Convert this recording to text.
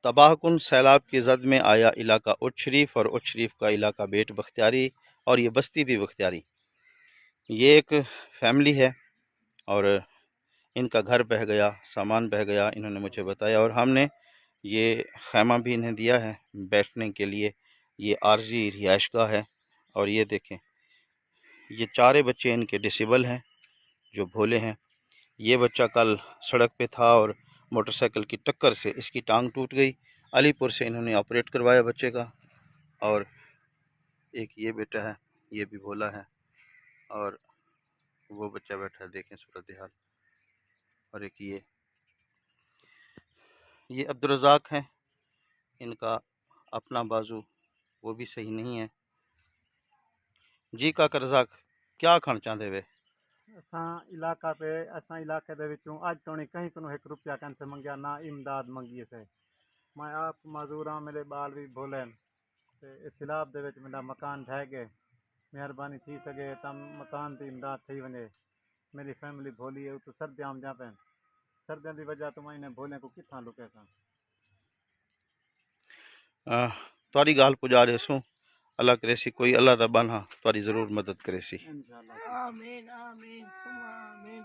तबाह कुन सैलाब की जद में आया इलाका उच शरीफ और उच शरीफ का इलाका बेट बख्तियारी और ये बस्ती भी बख्तियारी। ये एक फैमिली है और इनका घर बह गया, सामान बह गया, इन्होंने मुझे बताया, और हमने ये खैमा भी इन्हें दिया है बैठने के लिए। ये आर्जी रिहाइशगाह है। और ये देखें, ये चारे बच्चे इनके डिसेबल हैं, जो भोले हैं। ये बच्चा कल सड़क पे था और मोटरसाइकिल की टक्कर से इसकी टांग टूट गई। अलीपुर से इन्होंने ऑपरेट करवाया बच्चे का। और एक ये बेटा है, ये भी भोला है, और वो बच्चा बैठा है, देखें सूरत हाल। और एक ये अब्दुर्रज़ाक हैं, इनका अपना बाजू वो भी सही नहीं है। जी काका रज़ाक, क्या आखण चाहते वे? असां इलाके दे विचों अज तोणी कहीं को एक रुपया कैन से मंगया ना इमदाद मंगी से। मैं आप मजदूर हाँ, मेरे बाल भी भोले ते इस हिलाब दे विच मेरा मकान ढह गए। मेहरबानी थी सके तम मकान की इमदाद थी वने। मेरी फैमिली भोली है, तो सर्दियां आमदियां पैन, सर्दियों की वजह तो मैं इन्हें भोले को कित्थां लुके सा। तुहारी गाल पुजा रेसूं, अल्लाह करेसी कोई अल्लाह दा बना तुहारी ज़रूर मदद करेसी। इंशाअल्लाह। आमीन आमीन सुम्मा आमीन।